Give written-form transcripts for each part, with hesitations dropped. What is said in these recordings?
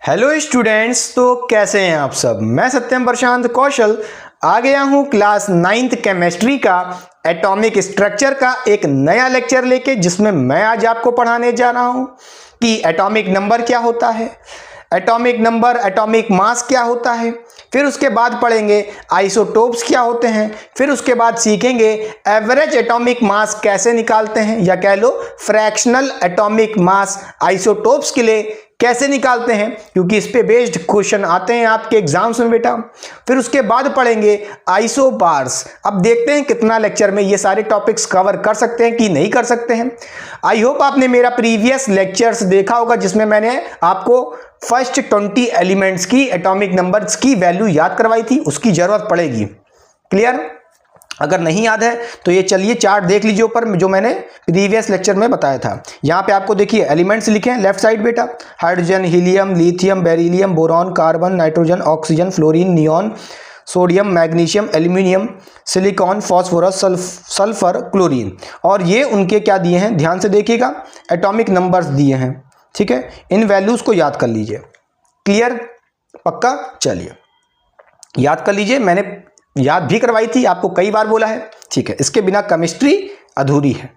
Hello students, तो कैसे हैं आप सब। मैं सत्यम प्रशांत कौशल आ गया हूं क्लास 9th केमिस्ट्री का एटॉमिक स्ट्रक्चर का एक नया लेक्चर लेके, जिसमें मैं आज आपको पढ़ाने जा रहा हूं कि एटॉमिक नंबर क्या होता है, एटॉमिक नंबर एटॉमिक मास क्या होता है, फिर उसके बाद पढ़ेंगे आइसोटोप्स क्या होते हैं, फिर उसके बाद सीखेंगे एवरेज एटॉमिक मास कैसे निकालते हैं, या कह लो फ्रैक्शनल एटॉमिक मास आइसोटोप्स के लिए कैसे निकालते हैं, क्योंकि इस पे बेस्ड क्वेश्चन आते हैं आपके एग्जाम्स में बेटा। फिर उसके बाद पढ़ेंगे आइसोबार्स। अब देखते हैं कितना लेक्चर में ये सारे टॉपिक्स कवर कर सकते हैं कि नहीं कर सकते हैं। आई होप आपने मेरा प्रीवियस लेक्चर्स देखा होगा, जिसमें मैंने आपको फर्स्ट 20 एलिमेंट्स की एटॉमिक नंबर्स की वैल्यू याद करवाई थी, उसकी जरूरत पड़ेगी। क्लियर? अगर नहीं याद है तो ये चलिए चार्ट देख लीजिए ऊपर, जो मैंने प्रीवियस लेक्चर में बताया था। यहाँ पे आपको देखिए एलिमेंट्स लिखे हैं लेफ्ट साइड बेटा, hydrogen, helium, lithium, beryllium, boron, carbon, nitrogen, oxygen, fluorine, neon, sodium, magnesium, aluminium, silicon, phosphorus, sulphur, chlorine. और ये उनके क्या दिए हैं, ध्यान से देखिएगा, एटॉमिक नंबर्स दिए हैं। ठीक है, इन वैल्यूज को याद कर लीजिए। क्लियर? पक्का? चलिए याद कर लीजिए, मैंने याद भी करवाई थी, आपको कई बार बोला है। ठीक है, इसके बिना केमिस्ट्री अधूरी है।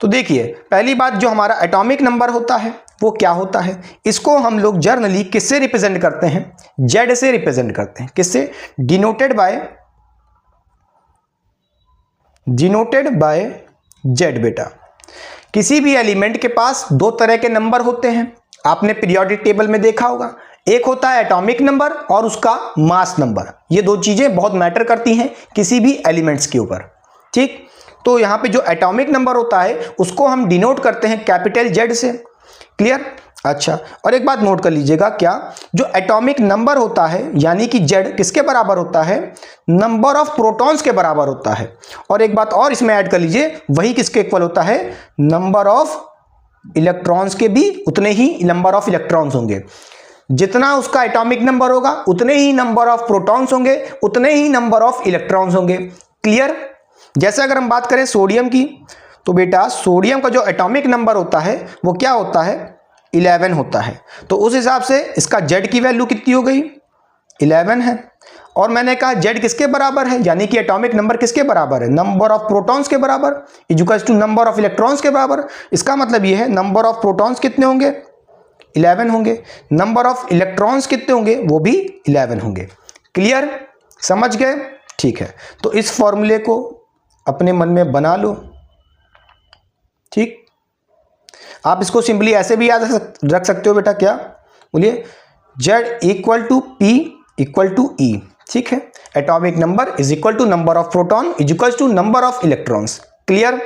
तो देखिए, पहली बात, जो हमारा एटॉमिक नंबर होता है वो क्या होता है, इसको हम लोग जर्नली किससे रिप्रेजेंट करते हैं, जेड से रिप्रेजेंट करते हैं। किससे? डिनोटेड बाय जेड बेटा। किसी भी एलिमेंट के पास दो तरह के नंबर होते हैं, आपने पीरियोडिक टेबल में देखा होगा। एक होता है एटॉमिक नंबर और उसका मास नंबर। ये दो चीजें बहुत मैटर करती हैं किसी भी एलिमेंट्स के ऊपर। ठीक, तो यहां पे जो एटॉमिक नंबर होता है उसको हम डिनोट करते हैं कैपिटल जेड से। क्लियर? अच्छा, और एक बात नोट कर लीजिएगा, क्या जो एटॉमिक नंबर होता है यानी कि जेड किसके बराबर होता है, नंबर ऑफ प्रोटॉन्स के बराबर होता है। और एक बात और इसमें ऐड कर लीजिए, वही किसके इक्वल होता है, नंबर ऑफ इलेक्ट्रॉन्स के भी उतने ही नंबर ऑफ इलेक्ट्रॉन्स होंगे। जितना उसका एटॉमिक नंबर होगा उतने ही नंबर ऑफ प्रोटॉन्स होंगे, उतने ही नंबर ऑफ इलेक्ट्रॉन्स होंगे। क्लियर? जैसे अगर हम बात करें सोडियम की, तो बेटा सोडियम का जो एटॉमिक नंबर होता है वो क्या होता है, 11 होता है। तो उस हिसाब से इसका जेड की वैल्यू कितनी हो गई, 11 है। और मैंने कहा जेड किसके बराबर है, यानी कि एटॉमिक नंबर किसके बराबर है, नंबर ऑफ प्रोटॉन्स के बराबर, equals to number of electrons के बराबर। इसका मतलब ये है नंबर ऑफ प्रोटॉन्स कितने होंगे, 11 होंगे, नंबर ऑफ इलेक्ट्रॉन्स कितने होंगे, वो भी 11 होंगे। क्लियर? समझ गए? ठीक है, तो इस फॉर्मूले को अपने मन में बना लो। ठीक, आप इसको सिंपली ऐसे भी याद रख सकते हो बेटा, क्या बोलिए, Z equal to P equal to E. ठीक है, atomic number is equal to number of proton is equal to number of electrons. Clear?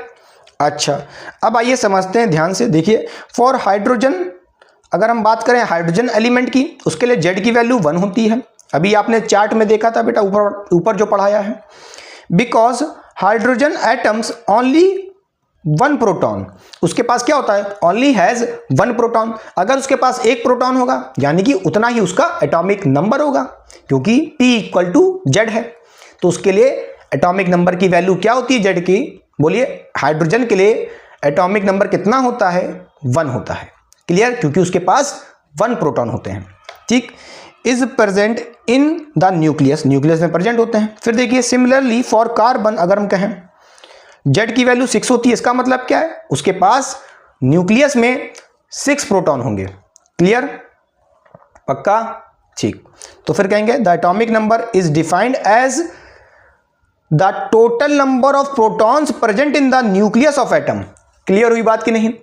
अच्छा, अब आइए समझते हैं, ध्यान से देखिए। फॉर हाइड्रोजन, अगर हम बात करें हाइड्रोजन एलिमेंट की, उसके लिए जेड की वैल्यू 1 होती है। अभी आपने चार्ट में देखा था बेटा, ऊपर जो पढ़ाया है। Because hydrogen atoms only 1 proton, उसके पास क्या होता है, ओनली हैज 1 प्रोटॉन। अगर उसके पास 1 प्रोटॉन होगा यानी कि उतना ही उसका एटॉमिक नंबर होगा, क्योंकि P इक्वल टू जेड है। तो उसके लिए एटॉमिक नंबर की वैल्यू क्या होती है जेड की, बोलिए। हाइड्रोजन के लिए एटॉमिक नंबर कितना होता है, 1 होता है। क्लियर? क्योंकि उसके पास 1 प्रोटॉन होते हैं। ठीक, is present in the nucleus, nucleus में प्रेजेंट होते हैं। फिर देखिए सिमिलरली फॉर कार्बन, अगर हम कहें जेड की वैल्यू 6 होती है, इसका मतलब क्या है, उसके पास न्यूक्लियस में 6 प्रोटॉन होंगे। क्लियर? पक्का? ठीक, तो फिर कहेंगे the atomic number is defined as the total number of protons present in the nucleus of atom. Clear हुई बात कि नहीं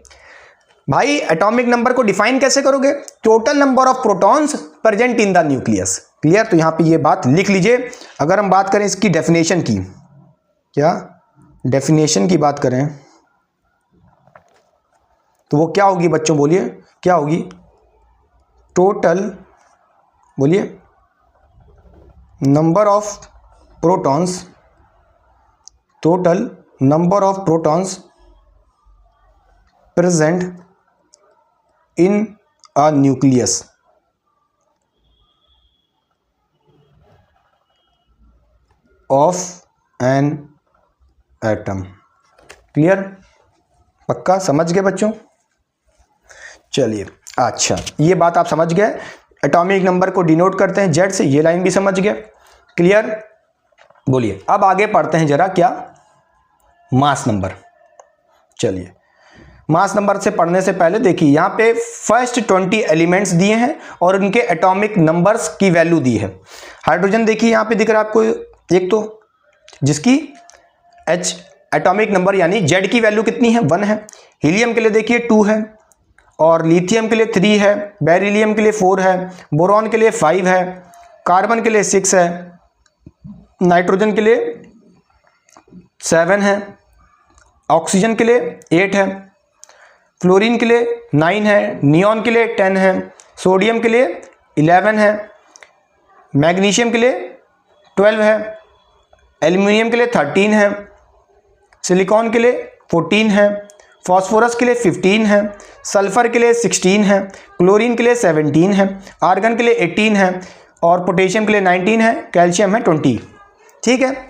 भाई? एटॉमिक नंबर को डिफाइन कैसे करोगे, total number of protons present in the nucleus. Clear? तो यहां पे ये बात लिख लीजिए। अगर हम बात करें इसकी डेफिनेशन की, क्या डेफिनेशन की बात करें तो वो क्या होगी बच्चों, बोलिए क्या होगी, टोटल, बोलिए, number of protons, total number of protons present in a nucleus of an atom. Clear? पक्का? समझ गए बच्चों? चलिए अच्छा, ये बात आप समझ गए। एटॉमिक नंबर को डिनोट करते हैं जेड से, ये लाइन भी समझ गए। क्लियर? बोलिए अब आगे पढ़ते हैं जरा क्या, मास नंबर। चलिए मास नंबर से पढ़ने से पहले देखिए यहाँ पे फर्स्ट 20 एलिमेंट्स दिए हैं और उनके एटॉमिक नंबर्स की वैल्यू दी है। हाइड्रोजन देखिए यहाँ पे दिख रहा है आपको, एक तो जिसकी H एटॉमिक नंबर यानी Z की वैल्यू कितनी है, 1 है। हीलियम के लिए देखिए 2 है, और लिथियम के लिए 3 है, बेरिलियम के लिए 4 है, बोरॉन के लिए 5 है, कार्बन के लिए 6 है, नाइट्रोजन के लिए 7 है, ऑक्सीजन के लिए 8 है, फ्लोरीन के लिए 9 है, नियॉन के लिए 10 है, सोडियम के लिए 11 है, मैग्नीशियम के लिए 12 है, एल्युमिनियम के लिए 13 है, सिलिकॉन के लिए 14 है, फास्फोरस के लिए 15 है, सल्फर के लिए 16 है, क्लोरीन के लिए 17 है, आर्गन के लिए 18 है, और पोटेशियम के लिए 19 है, कैल्शियम है 20। ठीक है,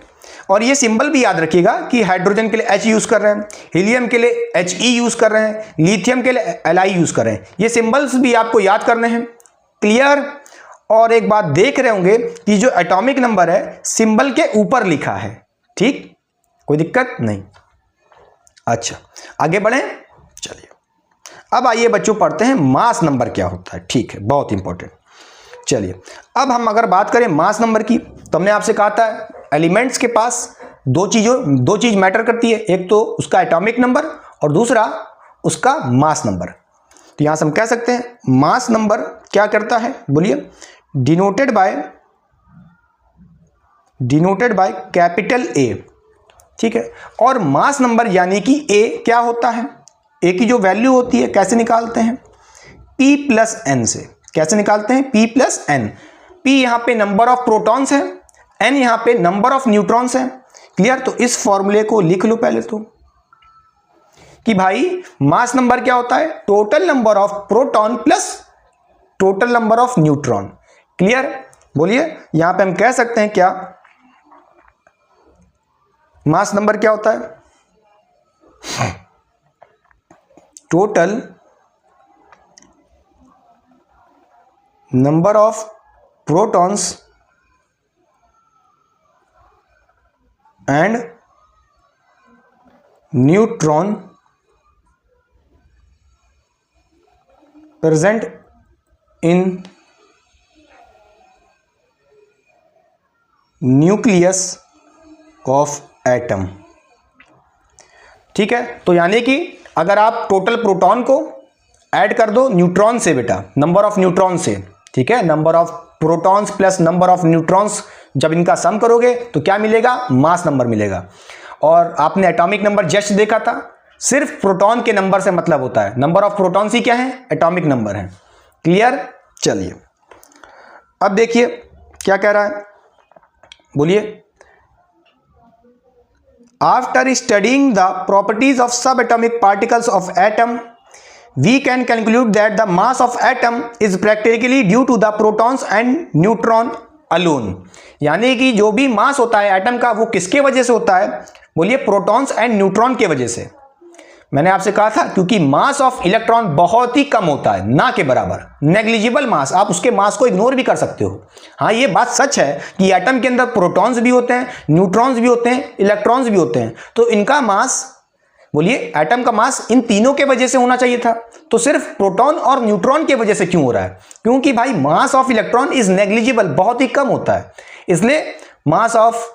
और ये सिंबल भी याद रखिएगा कि हाइड्रोजन के लिए H यूज़ कर रहे हैं, हीलियम के लिए He यूज़ कर रहे हैं, लिथियम के लिए Li यूज़ कर रहे हैं। ये सिंबल्स भी आपको याद करने हैं। क्लियर? और एक बात देख रहे होंगे कि जो एटॉमिक नंबर है सिंबल के ऊपर लिखा है। ठीक, कोई दिक्कत नहीं। अच्छा आगे बढ़ें। चलिए अब आइए बच्चों पढ़ते हैं मास नंबर क्या होता है। ठीक है, बहुत इंपॉर्टेंट। चलिए अब हम अगर बात करें मास नंबर की, तो हमने आपसे कहा था एलिमेंट्स के पास दो चीज मैटर करती है, एक तो उसका एटॉमिक नंबर और दूसरा उसका मास नंबर। तो यहां से हम कह सकते हैं मास नंबर क्या करता है, बोलिए, डिनोटेड बाय कैपिटल ए। ठीक है, और मास नंबर यानी कि ए क्या होता है, ए की जो वैल्यू होती है कैसे निकालते हैं, P प्लस एन से। कैसे निकालते हैं, P प्लस एन। P यहां पे नंबर ऑफ प्रोटॉन्स है, N यहां पे नंबर ऑफ न्यूट्रॉन्स है। क्लियर? तो इस फॉर्मूले को लिख लो पहले तो, कि भाई मास नंबर क्या होता है, total number of proton plus total number of neutron. Clear? बोलिए यहां पे हम कह सकते हैं क्या, मास नंबर क्या होता है, total number of protons and neutron present in nucleus of atom. ठीक है, तो यानी कि अगर आप टोटल प्रोटॉन को ऐड कर दो न्यूट्रॉन से, बेटा नंबर ऑफ न्यूट्रॉन से, ठीक है, number of protons plus number of neutrons, जब इनका सम करोगे तो क्या मिलेगा, मास नंबर मिलेगा। और आपने एटॉमिक नंबर जस्ट देखा था, सिर्फ प्रोटॉन के नंबर से मतलब होता है, नंबर ऑफ प्रोटॉन्स ही क्या है, एटॉमिक नंबर है। क्लियर? चलिए अब देखिए क्या कह रहा है, बोलिए, after studying the properties of sub atomic particles of atom we can conclude that the mass of atom is practically due to the protons and neutron alone। यानी कि जो भी मास होता है एटम का वो किसके वजह से होता है, बोलिए, प्रोटॉन्स एंड न्यूट्रॉन के वजह से। मैंने आपसे कहा था क्योंकि मास ऑफ इलेक्ट्रॉन बहुत ही कम होता है, ना के बराबर, नेग्लिजिबल मास, आप उसके मास को इग्नोर भी कर सकते हो। हाँ ये बात सच है कि एटम के अंदर प्रोटॉन्स भी होते हैं, न्यूट्रॉन्स भी होते हैं, इलेक्ट्रॉन्स भी होते हैं, तो इनका मास, बोलिए, एटम का मास इन तीनों के वजह से होना चाहिए था, तो सिर्फ प्रोटॉन और न्यूट्रॉन के वजह से क्यों हो रहा है, क्योंकि भाई mass of electron is negligible, बहुत ही कम होता है, इसलिए mass of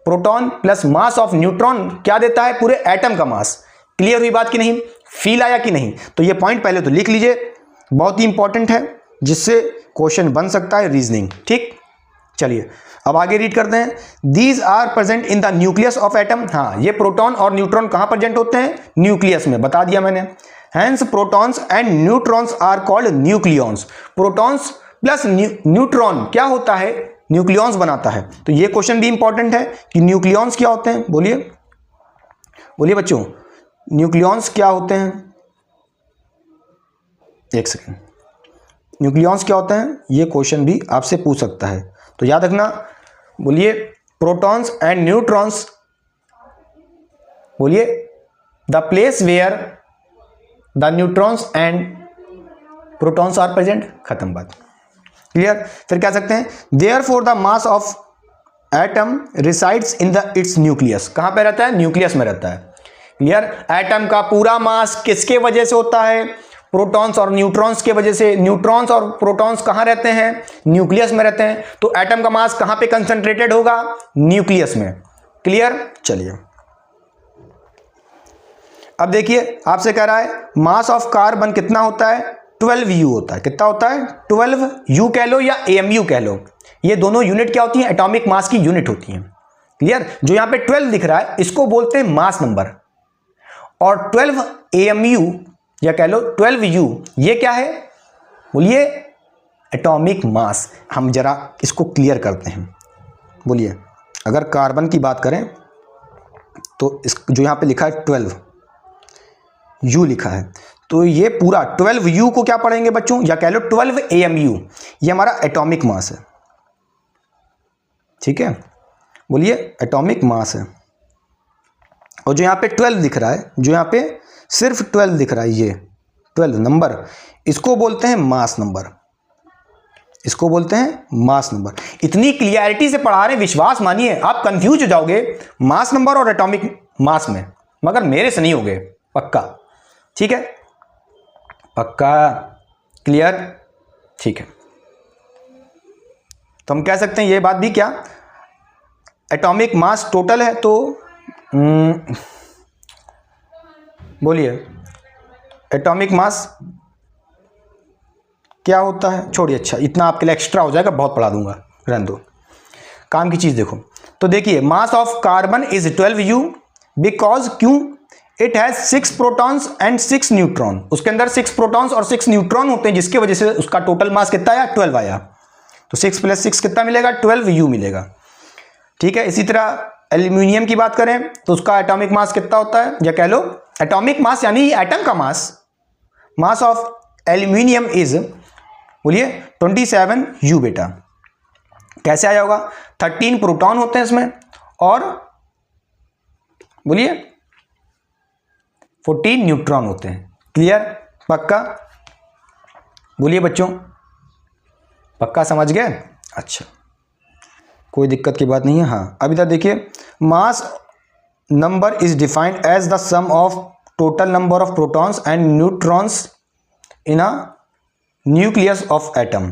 proton plus mass of neutron क्या देता है, पूरे एटम का मास। क्लियर हुई बात कि नहीं, फील आया कि नहीं? तो ये पॉइंट पहले तो लिख लीजिए, बहुत ही इंपॉर्टेंट है, जिससे क्वेश्चन बन सकता है रीजनिंग। ठीक, चलिए अब आगे रीड करते हैं। These are present in the nucleus of atom. हाँ, ये प्रोटॉन और न्यूट्रॉन कहां प्रेजेंट होते हैं, न्यूक्लियस में, बता दिया मैंने। Hence protons and neutrons are called nucleons. Protons plus neutron क्या होता है, न्यूक्लियॉन्स बनाता है। तो ये क्वेश्चन भी इंपॉर्टेंट है कि न्यूक्लियॉन्स क्या होते हैं, बोलिए, बोलिए बच्चों, न्यूक्लियॉन्स क्या होते हैं, एक सेकेंड, न्यूक्लियॉन्स क्या होते हैं, ये क्वेश्चन भी आपसे पूछ सकता है, तो याद रखना। बोलिए, प्रोटॉन्स एंड न्यूट्रॉन्स, बोलिए, the place where the neutrons and protons are present, खत्म बात, क्लियर। फिर कह सकते हैं therefore the mass of atom resides in the its nucleus, कहां पे रहता है, न्यूक्लियस में रहता है, क्लियर। एटम का पूरा मास किसके वजह से होता है, प्रोटॉन्स और न्यूट्रॉन्स के वजह से। न्यूट्रॉन्स और प्रोटॉन्स कहां रहते हैं, न्यूक्लियस में रहते हैं, तो एटम का मास कहां पे कंसंट्रेटेड होगा, न्यूक्लियस में, क्लियर। चलिए अब देखिए आपसे कह रहा है मास ऑफ कार्बन कितना होता है, 12U होता है, कितना होता है, 12U कह लो या AMU कह लो, ये दोनों यूनिट क्या होती हैं, एटॉमिक मास की यूनिट होती हैं, क्लियर। जो यहां पे 12 दिख रहा है इसको बोलते हैं मास नंबर, और 12 AMU या कह लो 12U ये क्या है, बोलिए एटॉमिक मास। हम जरा इसको क्लियर करते हैं, बोलिए अगर कार्बन की बात करें तो इस जो यहां पे लिखा है 12U लिखा है, तो ये पूरा 12U को क्या पढ़ेंगे बच्चों, या कह लो 12 AMU, ये हमारा एटॉमिक मास है, ठीक है, बोलिए एटॉमिक मास है। और जो यहाँ पे 12 दिख रहा है, जो यहाँ पे सिर्फ 12 दिख रहा है, ये 12 नंबर, इसको बोलते हैं मास नंबर, इसको बोलते हैं मास नंबर। इतनी क्लियरिटी से पढ़ा रहे हैं, विश्वास मानिए आप कंफ्यूज हो जाओगे मास नंबर और एटॉमिक मास में, मगर मेरे से नहीं होगे, पक्का, ठीक है, पक्का, क्लियर, ठीक है। तो हम कह सकते हैं ये बात भी क्या, एटॉमिक मास टोटल है, तो बोलिए एटॉमिक मास क्या होता है, छोड़िए, अच्छा इतना आपके लिए एक्स्ट्रा हो जाएगा, बहुत पढ़ा दूंगा, रहने दो, काम की चीज देखो। तो देखिए mass of carbon is 12U because क्यों, it has 6 protons and 6 neutron, उसके अंदर 6 प्रोटॉन्स और 6 न्यूट्रॉन होते हैं, जिसकी वजह से उसका टोटल मास कितना आया, 12 आया। तो 6 + 6 कितना मिलेगा, 12U मिलेगा, ठीक है। इसी तरह एल्यूमिनियम की बात करें तो उसका एटॉमिक मास कितना होता है, या कह लो एटॉमिक मास यानी एटम का मास, मास ऑफ एल्यूमिनियम इज, बोलिए 27U बेटा। कैसे आया होगा, 13 प्रोटॉन होते हैं इसमें, और बोलिए 14 न्यूट्रॉन होते हैं, क्लियर, पक्का, बोलिए बच्चों, पक्का समझ गए, अच्छा कोई दिक्कत की बात नहीं है। हाँ अभी तक देखिए mass number is defined as the sum of total number of protons and neutrons in a nucleus of atom.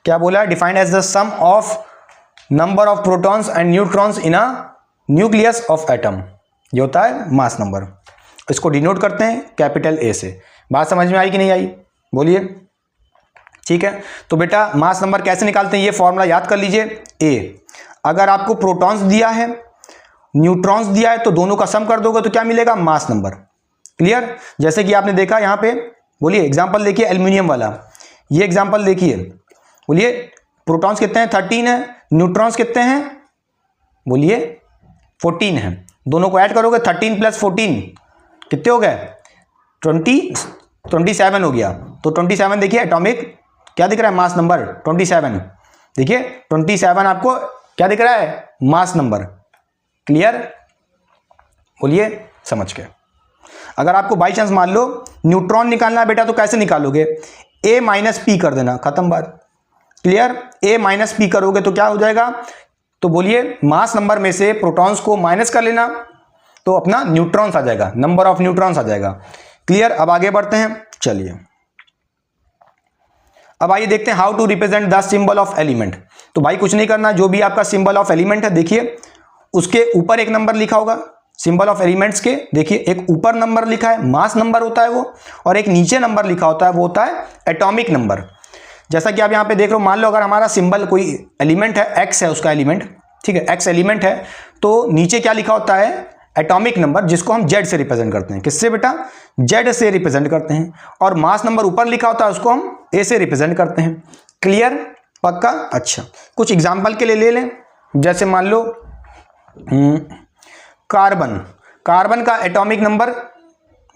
क्या बोला है, defined as the sum of number of protons and neutrons in a nucleus of atom, ये होता है mass number. इसको denote करते हैं capital A से। बात समझ में आई कि नहीं आई, बोलिए, ठीक है। तो बेटा मास नंबर कैसे निकालते हैं, ये फॉर्मूला याद कर लीजिए। A अगर आपको प्रोटॉन्स दिया है, न्यूट्रॉन्स दिया है, तो दोनों का सम कर दोगे तो क्या मिलेगा, मास नंबर, क्लियर। जैसे कि आपने देखा यहाँ पे, बोलिए एग्जांपल देखिए एल्यूमिनियम वाला, ये एग्जांपल देखिए, बोलिए प्रोटॉन्स कितने हैं, 13 है, न्यूट्रॉन्स कितने हैं, बोलिए 14 है, दोनों को ऐड करोगे 13 + 14 कितने हो गए, 27 हो गया। तो 27 देखिए एटॉमिक क्या दिख रहा है, मास नंबर 27, देखिए 27 आपको क्या दिख रहा है, मास नंबर, क्लियर, बोलिए समझ के। अगर आपको बाई चांस मान लो न्यूट्रॉन निकालना है बेटा, तो कैसे निकालोगे, A - P कर देना, खत्म बात, क्लियर। A - P करोगे तो क्या हो जाएगा, तो बोलिए मास नंबर में से प्रोटॉन्स को माइनस कर लेना, तो अपना न्यूट्रॉन्स आ जाएगा, नंबर ऑफ न्यूट्रॉन्स आ जाएगा, क्लियर। अब आगे बढ़ते हैं, चलिए अब आइए देखते हैं how to represent the symbol of element. तो भाई कुछ नहीं करना, जो भी आपका सिंबल ऑफ एलिमेंट है देखिए उसके ऊपर एक नंबर लिखा होगा, सिंबल ऑफ एलिमेंट्स के देखिए एक ऊपर नंबर लिखा है, मास नंबर होता है वो, और एक नीचे नंबर लिखा होता है, वो होता है एटॉमिक नंबर। जैसा कि आप यहाँ पे देख रहे हो, मान लो अगर हमारा सिंबल कोई एलिमेंट है, एक्स है उसका एलिमेंट, ठीक है, एक्स एलिमेंट है, तो नीचे क्या लिखा होता है, एटॉमिक नंबर, जिसको हम जेड से रिप्रेजेंट करते हैं, किससे बेटा, जेड से रिप्रेजेंट करते हैं, और मास नंबर ऊपर लिखा होता है उसको हम ए से रिप्रेजेंट करते हैं, क्लियर, पक्का। अच्छा कुछ एग्जाम्पल के लिए ले लें, जैसे मान लो कार्बन, कार्बन का एटॉमिक नंबर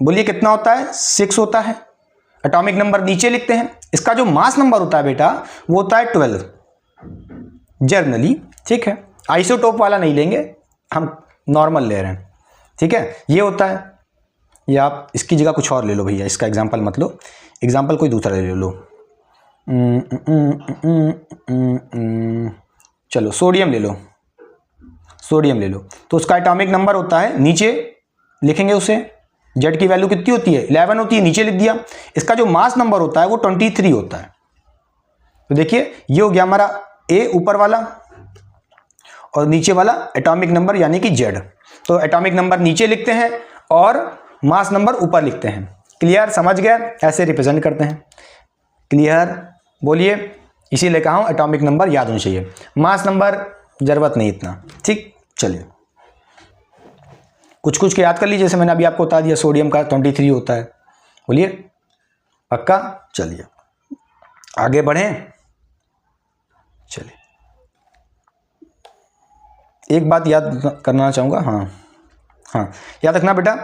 बोलिए कितना होता है, 6 होता है, एटॉमिक नंबर नीचे लिखते हैं। इसका जो मास नंबर होता है बेटा वो होता है 12 जर्नली, ठीक है, आइसोटोप वाला नहीं लेंगे हम, नॉर्मल ले रहे हैं, ठीक है, ये होता है। या आप इसकी जगह कुछ और ले लो भैया, इसका एग्जाम्पल मत लो, एग्जाम्पल कोई दूसरा ले लो, चलो सोडियम ले लो, सोडियम ले लो, तो उसका एटॉमिक नंबर होता है, नीचे लिखेंगे उसे, जेड की वैल्यू कितनी होती है 11 होती है, नीचे लिख दिया। इसका जो मास नंबर होता है वो 23 होता है। तो देखिए ये हो गया हमारा ए ऊपर वाला और नीचे वाला एटॉमिक नंबर यानी कि जेड। तो एटॉमिक नंबर नीचे लिखते हैं और मास नंबर ऊपर लिखते हैं। क्लियर, समझ गए? ऐसे रिप्रेजेंट करते हैं। क्लियर, बोलिए। इसीलिए कहा हूं एटॉमिक नंबर याद होना चाहिए, मास नंबर जरूरत नहीं इतना। ठीक, चलिए कुछ कुछ के याद कर लीजिए, जैसे मैंने अभी आपको बता दिया सोडियम का 23 होता है। बोलिए, पक्का? चलिए आगे बढ़ें। चलिए एक बात याद करना चाहूँगा, हाँ याद रखना बेटा,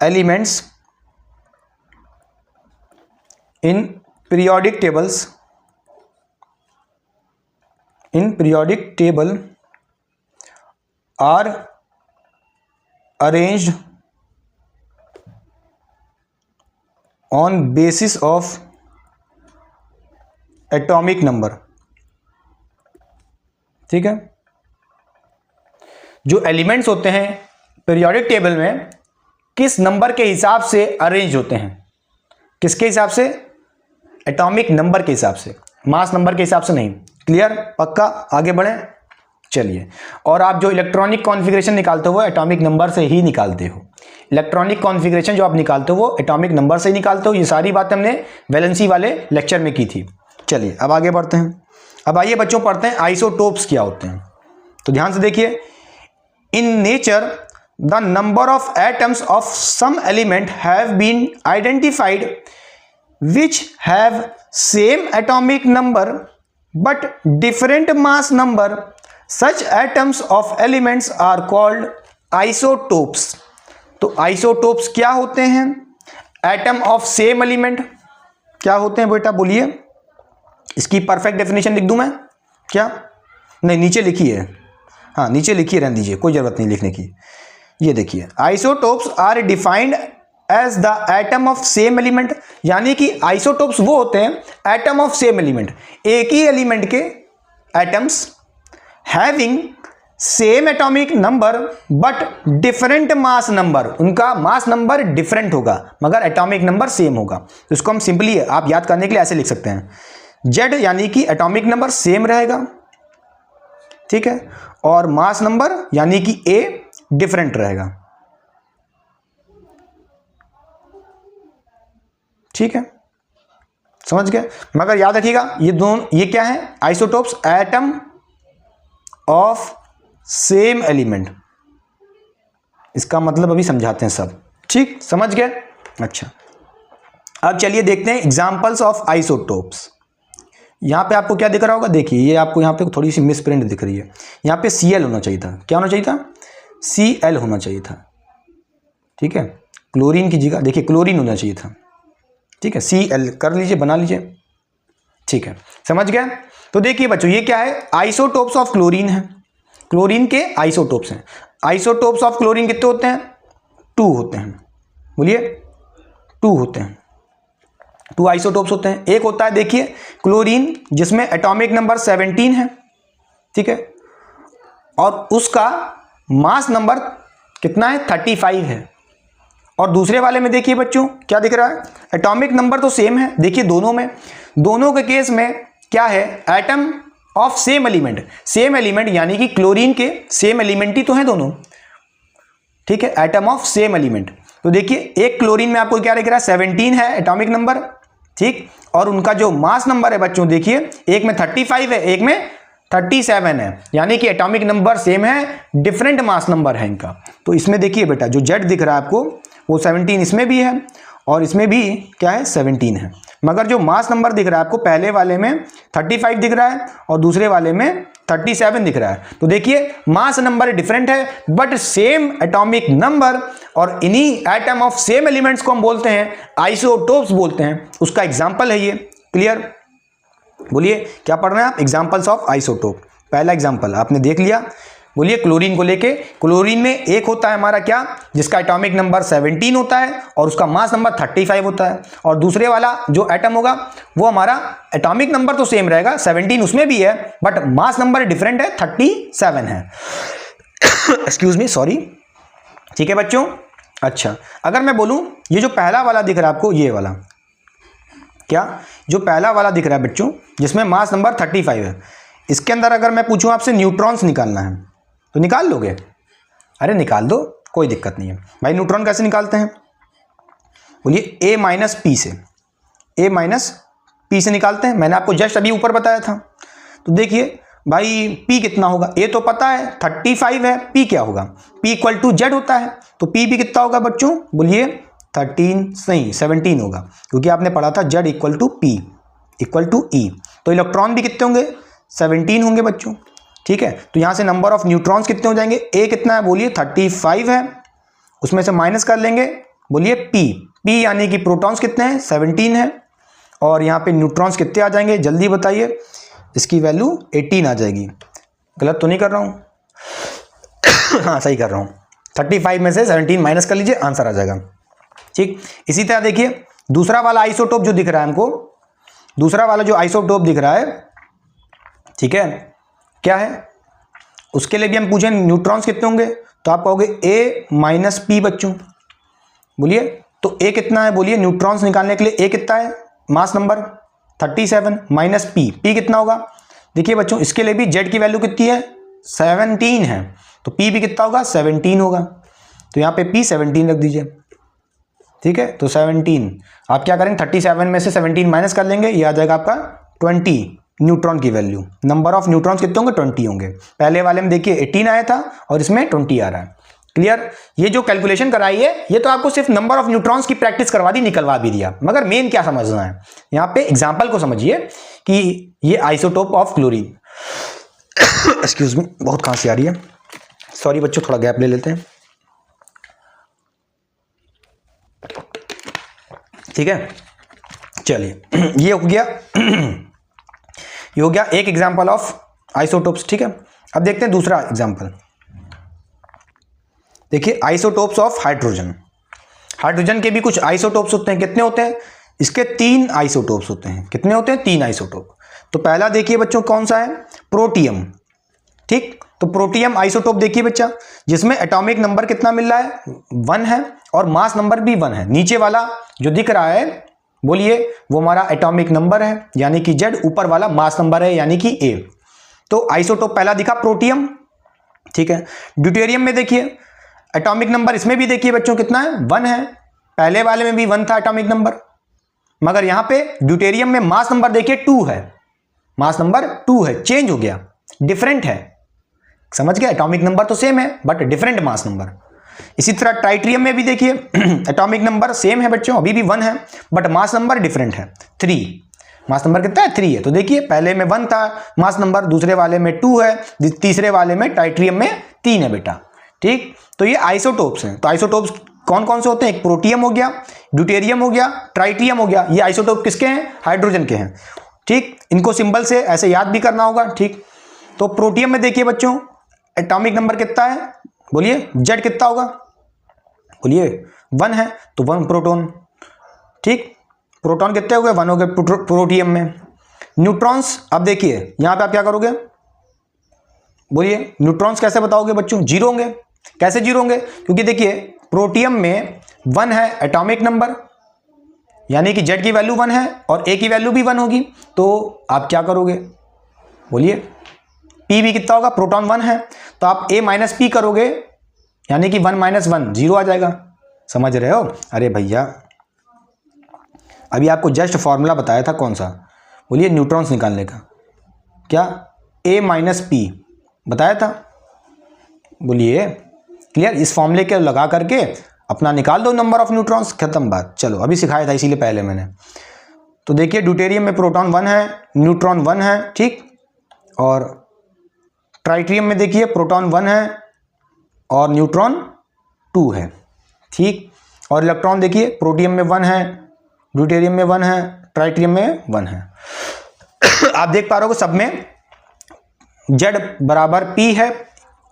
elements in periodic table are arranged on basis of atomic number. ठीक है, जो एलिमेंट्स होते हैं पीरियोडिक टेबल में किस नंबर के हिसाब से अरेंज होते हैं? किसके हिसाब से? एटॉमिक नंबर के हिसाब से, मास नंबर के हिसाब से नहीं। क्लियर, पक्का? आगे बढ़ें। चलिए, और आप जो इलेक्ट्रॉनिक कॉन्फ़िगरेशन निकालते हो वो एटॉमिक नंबर से ही निकालते हो। इलेक्ट्रॉनिक कॉन्फ़िगरेशन जो आप निकालते हो वो एटॉमिक नंबर से ही निकालते हो। ये सारी बातें हमने वैलेंसी वाले लेक्चर में की थी। चलिए अब आगे बढ़ते हैं। अब आइए बच्चों पढ़ते हैं आइसोटोप्स क्या होते हैं। तो ध्यान से देखिए, in nature the number of atoms of some element have been identified which have same atomic number but different mass number. Such atoms of elements are called isotopes. तो isotopes क्या होते हैं? एटम ऑफ सेम एलिमेंट क्या होते हैं बेटा? बोलिए, इसकी परफेक्ट डेफिनेशन लिख दूं मैं क्या? नहीं, नीचे लिखी है, हाँ नीचे लिखिए, रहने दीजिए, कोई जरूरत नहीं लिखने की। ये देखिए, isotopes are defined as the atom of same element, यानी कि आइसोटोप्स वो होते हैं एटम ऑफ सेम एलिमेंट, एक ही एलिमेंट के atoms having same atomic number but different mass number. उनका मास नंबर डिफरेंट होगा मगर एटॉमिक नंबर सेम होगा। तो इसको हम सिंपली आप याद करने के लिए ऐसे लिख सकते हैं, जेड यानी कि एटॉमिक नंबर सेम रहेगा, ठीक है, और मास नंबर यानी कि ए डिफरेंट रहेगा। ठीक है, समझ गए? मगर याद रखिएगा ये दोनों, ये क्या है? Isotopes, atom of same element. इसका मतलब अभी समझाते हैं सब। ठीक, समझ गए? अच्छा, अब चलिए देखते हैं एग्जांपल्स ऑफ आइसोटोप्स। यहां पे आपको क्या दिख रहा होगा? देखिए, ये आपको यहां पे थोड़ी सी मिस प्रिंट दिख रही है। यहां पे Cl होना चाहिए था। क्या होना चाहिए था? Cl होना चाहिए था। ठीक है, क्लोरीन की जगह देखिए क्लोरीन होना चाहिए था। ठीक है, Cl कर लीजिए, बना लीजिए। ठीक है, समझ गए? तो देखिए बच्चों, ये क्या है? आइसोटोप्स ऑफ क्लोरीन है। क्लोरीन के आइसोटोप्स हैं। आइसोटोप्स ऑफ क्लोरीन कितने होते हैं? 2 होते हैं। बोलिए, 2 होते हैं। 2 आइसोटोप्स होते हैं। एक होता है देखिए क्लोरीन जिसमें एटॉमिक नंबर 17 है, ठीक है, और उसका मास नंबर कितना है? 35 है। और दूसरे वाले में देखिए बच्चों क्या दिख रहा है? एटॉमिक नंबर तो सेम है। देखिए दोनों में, दोनों के केस में क्या है? Atom of same element. Same element यानी कि क्लोरीन के सेम एलिमेंट ही तो हैं दोनों, ठीक है, एटम ऑफ सेम एलिमेंट। तो देखिए एक क्लोरीन में आपको क्या दिख रहा है? 17 है एटॉमिक नंबर, ठीक, और उनका जो मास नंबर है बच्चों देखिए, एक में 35 है, एक में 37 है, यानी कि एटॉमिक नंबर सेम है, डिफरेंट मास नंबर है इनका। तो इसमें देखिए बेटा जो जेड दिख रहा है आपको वो 17 इसमें भी है और इसमें भी क्या है? 17 है। मगर जो मास नंबर दिख रहा है आपको, पहले वाले में 35 दिख रहा है और दूसरे वाले में 37 दिख रहा है। तो देखिए मास नंबर डिफरेंट है बट सेम एटॉमिक नंबर, और इन्हीं एटम ऑफ सेम एलिमेंट्स को हम बोलते हैं आइसोटोप्स बोलते हैं। उसका एग्जाम्पल है ये। क्लियर? बोलिए क्या पढ़ रहे हैं आप? Examples of isotope. पहला एग्जाम्पल आपने देख लिया, बोलिए क्लोरीन को लेके। क्लोरीन में एक होता है हमारा क्या, जिसका एटॉमिक नंबर 17 होता है और उसका मास नंबर 35 होता है, और दूसरे वाला जो एटम होगा वो हमारा एटॉमिक नंबर तो सेम रहेगा, 17 उसमें भी है, बट मास नंबर डिफरेंट है, 37 है। Excuse me, sorry. ठीक है बच्चों। अच्छा, अगर मैं बोलूं ये जो पहला वाला दिख रहा है आपको, ये वाला क्या, जो पहला वाला दिख रहा है बच्चों जिसमें मास नंबर 35 है, इसके अंदर अगर मैं पूछूं आपसे न्यूट्रॉन्स निकालना है तो निकाल लोगे? अरे निकाल दो, कोई दिक्कत नहीं है भाई। न्यूट्रॉन कैसे निकालते हैं? बोलिए A माइनस पी से, A माइनस पी से निकालते हैं। मैंने आपको जस्ट अभी ऊपर बताया था। तो देखिए भाई P कितना होगा, A तो पता है 35 है, P क्या होगा, P इक्वल टू जेड होता है, तो P भी कितना होगा बच्चों? बोलिए 17 होगा, क्योंकि आपने पढ़ा था Z equal to P equal to E। तो इलेक्ट्रॉन भी कितने होंगे? 17 होंगे बच्चों। ठीक है, तो यहाँ से नंबर ऑफ न्यूट्रॉन्स कितने हो जाएंगे? A कितना है? बोलिए 35 है, उसमें से माइनस कर लेंगे, बोलिए P यानी कि प्रोटॉन्स कितने हैं? 17 है, और यहाँ पे न्यूट्रॉन्स कितने आ जाएंगे? जल्दी बताइए। इसकी वैल्यू 18 आ जाएगी। गलत तो नहीं कर रहा हूँ? हाँ सही कर रहा हूँ। 35 में से 17 माइनस कर लीजिए, आंसर आ जाएगा। ठीक, इसी तरह देखिए दूसरा वाला आइसोटोप जो दिख रहा है हमको, दूसरा वाला जो आइसोटोप दिख रहा है, ठीक है, क्या है, उसके लिए भी हम पूछें न्यूट्रॉन्स कितने होंगे, तो आप कहोगे A माइनस पी बच्चों। बोलिए तो A कितना है? बोलिए न्यूट्रॉन्स निकालने के लिए A कितना है? मास नंबर 37 माइनस P कितना होगा? देखिए बच्चों इसके लिए भी Z की वैल्यू कितनी है? 17 है, तो P भी कितना होगा? 17 होगा, तो यहाँ पे P 17 रख दीजिए। ठीक है, तो 17 आप क्या करेंगे? 37 में से 17 माइनस कर लेंगे, ये आ जाएगा आपका 20 न्यूट्रॉन की वैल्यू। नंबर ऑफ न्यूट्रॉन्स कितने होंगे? 20 होंगे। पहले वाले में देखिए 18 आया था और इसमें 20 आ रहा है। क्लियर? ये जो कैलकुलेशन कराई है ये तो आपको सिर्फ नंबर ऑफ न्यूट्रॉन्स की प्रैक्टिस करवा दी, निकलवा भी दिया, मगर मेन क्या समझना है यहाँ पे, एग्जाम्पल को समझिए कि ये isotope of chlorine. Excuse me, बहुत खांसी आ रही है, सॉरी बच्चों, थोड़ा गैप ले लेते हैं। ठीक है, चलिए ये हो गया, ये हो गया एक एग्जाम्पल ऑफ आइसोटोप्स। ठीक है, अब देखते हैं दूसरा एग्जाम्पल। देखिए आइसोटोप्स ऑफ हाइड्रोजन। हाइड्रोजन के भी कुछ आइसोटोप्स होते हैं। कितने होते हैं? इसके 3 आइसोटोप्स होते हैं। कितने होते हैं? 3 आइसोटोप। तो पहला देखिए बच्चों कौन सा है? प्रोटियम। ठीक, तो प्रोटियम आइसोटोप देखिए बच्चा, जिसमें एटॉमिक नंबर कितना मिल रहा है? 1 है, और मास नंबर भी 1 है। नीचे वाला जो दिख रहा है, बोलिए वो हमारा एटॉमिक नंबर है यानी कि Z, ऊपर वाला मास नंबर है यानी कि A। तो आइसोटोप पहला दिखा प्रोटियम। ठीक है, ड्यूटेरियम में देखिए एटॉमिक नंबर, इसमें भी देखिए बच्चों कितना है? 1 है। पहले वाले में भी 1 था एटॉमिक नंबर, मगर यहां पे ड्यूटेरियम में मास नंबर देखिए 2 है, मास नंबर 2 है, चेंज हो गया, डिफरेंट है। समझ गया? एटॉमिक नंबर तो सेम है बट डिफरेंट मास नंबर। इसी तरह ट्राइट्रियम में भी देखिए एटॉमिक नंबर सेम है बच्चों, अभी भी 1 है, बट मास नंबर डिफरेंट है, 3। मास नंबर कितना है? 3 है। तो देखिए पहले में 1 था मास नंबर, दूसरे वाले में 2 है, तीसरे वाले में ट्राइट्रियम में 3 है बेटा। ठीक, तो ये आइसोटोप्स हैं। तो आइसोटोप्स कौन कौन से होते हैं? एक प्रोटियम हो गया, ड्यूटेरियम हो गया, ट्राइट्रियम हो गया। ये आइसोटोप किसके हैं? हाइड्रोजन के हैं। ठीक, इनको सिंबल से ऐसे याद भी करना होगा। ठीक, तो प्रोटियम में देखिए बच्चों एटॉमिक नंबर कितना है? बोलिए Z कितना होगा? बोलिए 1 है, तो 1 प्रोटॉन। ठीक, प्रोटॉन कितने हो गए? 1 हो गए प्रोटियम में। न्यूट्रॉन्स, अब देखिए यहां पे आप क्या करोगे? बोलिए न्यूट्रॉन्स कैसे बताओगे बच्चों? 0 होंगे। कैसे 0 होंगे? क्योंकि देखिए प्रोटियम में 1 है एटॉमिक नंबर, यानी कि Z की वैल्यू 1 है और A की वैल्यू भी 1 होगी, तो आप क्या करोगे? बोलिए P भी कितना होगा? प्रोटॉन 1 है, तो आप A माइनस P करोगे, यानी कि 1 माइनस 1 0 आ जाएगा। समझ रहे हो? अरे भैया अभी आपको जस्ट फॉर्मूला बताया था, कौन सा? बोलिए न्यूट्रॉन्स निकालने का। क्या? A माइनस P बताया था। बोलिए क्लियर? इस फॉर्मूले के लगा करके अपना निकाल दो नंबर ऑफ न्यूट्रॉन्स, खत्म बात। चलो अभी सिखाया था इसीलिए पहले मैंने। तो देखिए ड्यूटेरियम में प्रोटॉन 1 है, न्यूट्रॉन 1 है। ठीक, और ट्राइट्रियम में देखिए प्रोटॉन 1 है और न्यूट्रॉन 2 है। ठीक, और इलेक्ट्रॉन देखिए प्रोटियम में 1 है, ड्यूटेरियम में 1 है, ट्राइट्रियम में 1 है। आप देख पा रहे हो सब में Z बराबर P है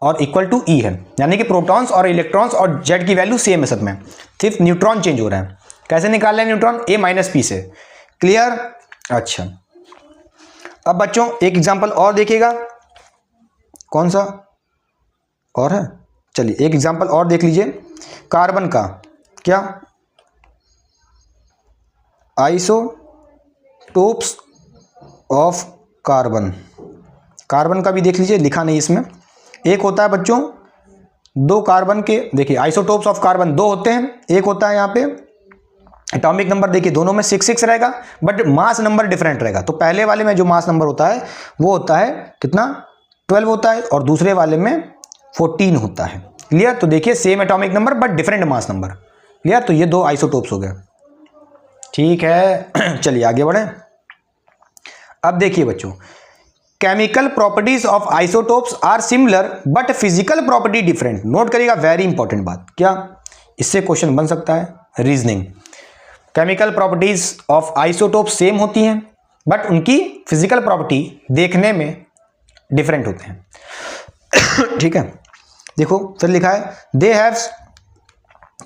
और इक्वल टू ई है, यानी कि प्रोटॉन्स और इलेक्ट्रॉन्स और जेड की वैल्यू सेम है सब में, सिर्फ न्यूट्रॉन चेंज हो रहा है। कैसे निकाल रहे हैं न्यूट्रॉन? ए माइनस पी से। क्लियर? अच्छा, अब बच्चों एक एग्जांपल और देखिएगा। कौन सा और है? चलिए एक एग्जांपल और देख लीजिए कार्बन का। क्या? Isotopes of carbon. कार्बन का भी देख लीजिए, लिखा नहीं इसमें। एक होता है बच्चों दो कार्बन के, देखिए आइसोटोप्स ऑफ कार्बन दो होते हैं। एक होता है यहाँ पे एटॉमिक नंबर, देखिए दोनों में 6 रहेगा, बट मास नंबर डिफरेंट रहेगा। तो पहले वाले में जो मास नंबर होता है वो होता है कितना? 12 होता है, और दूसरे वाले में 14 होता है। क्लियर? तो देखिए same atomic number but different mass number. Clear? तो ये दो आइसोटोप्स हो गए। ठीक है, चलिए आगे बढ़ें। अब देखिए बच्चों, chemical properties of isotopes are similar but physical property different. Note करिएगा, वेरी इंपॉर्टेंट बात। क्या? इससे क्वेश्चन बन सकता है reasoning. Chemical properties of isotope same होती हैं बट उनकी फिजिकल प्रॉपर्टी देखने में डिफरेंट होते हैं। ठीक है, देखो फिर लिखा है दे हैव,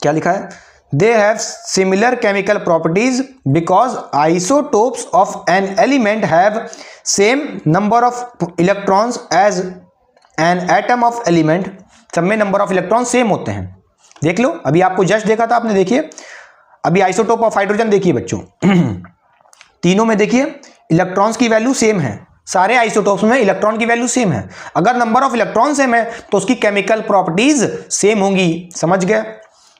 क्या लिखा है? They have similar chemical properties because isotopes of an element have same number of electrons as an atom of element. सब में नंबर ऑफ इलेक्ट्रॉन सेम होते हैं। देख लो, अभी आपको जस्ट देखा था आपने, देखिए अभी आइसोटोप ऑफ हाइड्रोजन देखिए बच्चों, तीनों में देखिए इलेक्ट्रॉन्स की वैल्यू सेम है। सारे आइसोटोप्स में इलेक्ट्रॉन की वैल्यू सेम है। अगर नंबर ऑफ इलेक्ट्रॉन सेम है तो उसकी केमिकल प्रॉपर्टीज सेम होंगी। समझ गए?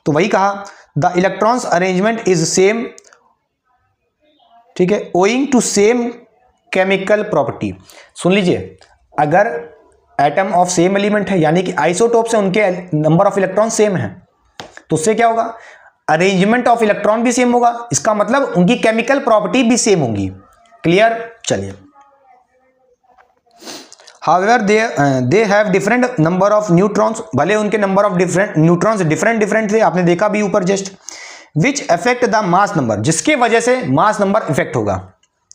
तो वही कहा the electrons arrangement is same, ठीक है, owing to same chemical property. सुन लीजिए, अगर एटम ऑफ सेम एलिमेंट है यानी कि आइसोटोप से उनके नंबर ऑफ इलेक्ट्रॉन सेम है, तो उससे क्या होगा? अरेंजमेंट ऑफ इलेक्ट्रॉन भी सेम होगा। इसका मतलब उनकी केमिकल प्रॉपर्टी भी सेम होंगी। क्लियर? चलिए, however they have different number of neutrons, भले उनके number of different neutrons different थे, आपने देखा भी ऊपर just, which affect the mass number, जिसके वजह से मास नंबर इफेक्ट होगा।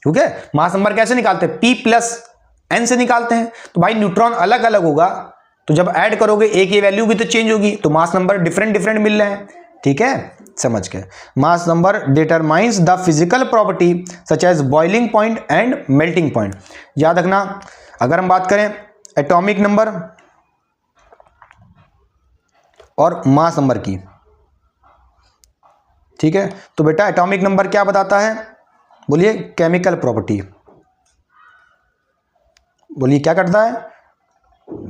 ठीक है, मास नंबर कैसे निकालते हैं? P प्लस एन से निकालते हैं। तो भाई न्यूट्रॉन अलग अलग होगा, तो जब ऐड करोगे एक ये वैल्यू भी तो चेंज होगी, तो मास नंबर डिफरेंट मिल रहे हैं। ठीक है, समझ गए? Mass number determines the physical property such as boiling point and melting point. याद रखना, अगर हम बात करें एटॉमिक नंबर और मास नंबर की, ठीक है, तो बेटा एटॉमिक नंबर क्या बताता है? बोलिए केमिकल प्रॉपर्टी। बोलिए क्या करता है?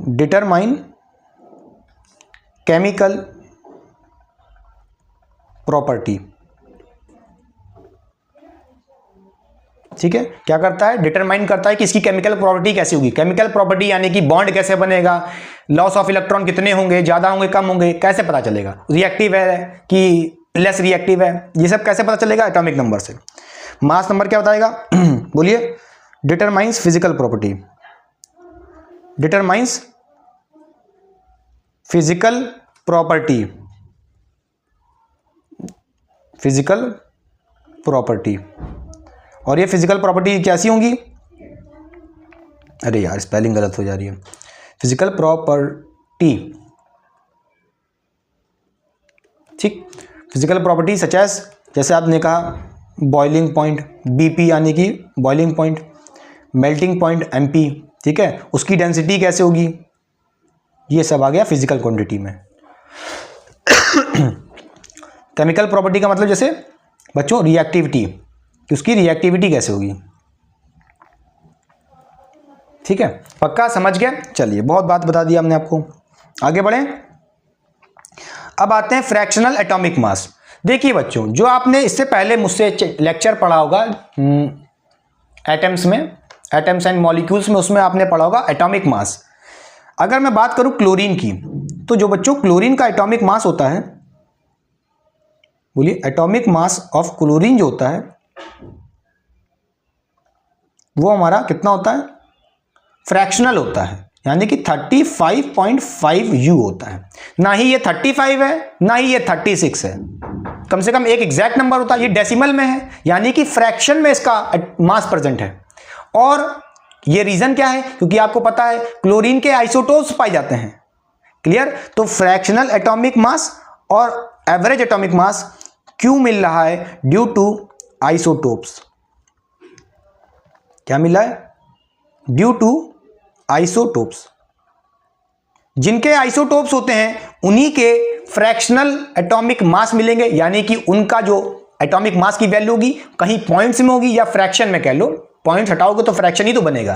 Determine chemical property. ठीक है, क्या करता है? डिटरमाइन करता है कि इसकी केमिकल प्रॉपर्टी कैसी होगी। केमिकल प्रॉपर्टी यानी कि बॉन्ड कैसे बनेगा, लॉस ऑफ इलेक्ट्रॉन कितने होंगे, ज्यादा होंगे कम होंगे, कैसे पता चलेगा? रिएक्टिव है कि लेस रिएक्टिव है, ये सब कैसे पता चलेगा? एटॉमिक नंबर से। मास नंबर क्या बताएगा? बोलिए, determines physical property, determines physical property, physical property. और ये फिजिकल प्रॉपर्टी कैसी होंगी? अरे यार स्पेलिंग गलत हो जा रही है। फिजिकल प्रॉपर्टी, ठीक, फिजिकल प्रॉपर्टी सच एज, जैसे आपने कहा बॉइलिंग पॉइंट BP यानी कि boiling point, melting point MP, ठीक है, उसकी डेंसिटी कैसे होगी, ये सब आ गया फिजिकल क्वांटिटी में। केमिकल प्रॉपर्टी का मतलब जैसे बच्चों रिएक्टिविटी, कि उसकी रिएक्टिविटी कैसे होगी। ठीक है, पक्का समझ गए? चलिए, बहुत बात बता दी हमने आपको, आगे बढ़ें। अब आते हैं फ्रैक्शनल एटॉमिक मास। देखिए बच्चों, जो आपने इससे पहले मुझसे लेक्चर पढ़ा होगा एटम्स में, एटम्स एंड मॉलिक्यूल्स में, उसमें आपने पढ़ा होगा एटॉमिक मास। अगर मैं बात करूं क्लोरीन की, तो जो बच्चों क्लोरीन का एटॉमिक मास होता है, बोलिए एटॉमिक मास ऑफ क्लोरीन जो होता है वो हमारा कितना होता है? फ्रैक्शनल होता है, यानी कि 35.5 U होता है। ना ही ये 35 है ना ही ये 36 है, कम से कम एक एग्जैक्ट नंबर होता है। ये डेसिमल में है, यानी कि फ्रैक्शन में इसका मास प्रेजेंट है। और ये रीजन क्या है? क्योंकि आपको पता है क्लोरीन के आइसोटोप्स पाए जाते हैं। क्लियर। तो फ्रैक्शनल एटॉमिक मास और एवरेज एटॉमिक मास क्यों मिल रहा है? Due to isotopes. क्या मिला है? Due to isotopes. जिनके आइसोटोप्स होते हैं उन्हीं के फ्रैक्शनल एटॉमिक मास मिलेंगे, यानी कि उनका जो एटॉमिक मास की वैल्यू होगी कहीं पॉइंट्स में होगी या फ्रैक्शन में कह लो। पॉइंट्स हटाओगे तो फ्रैक्शन ही तो बनेगा।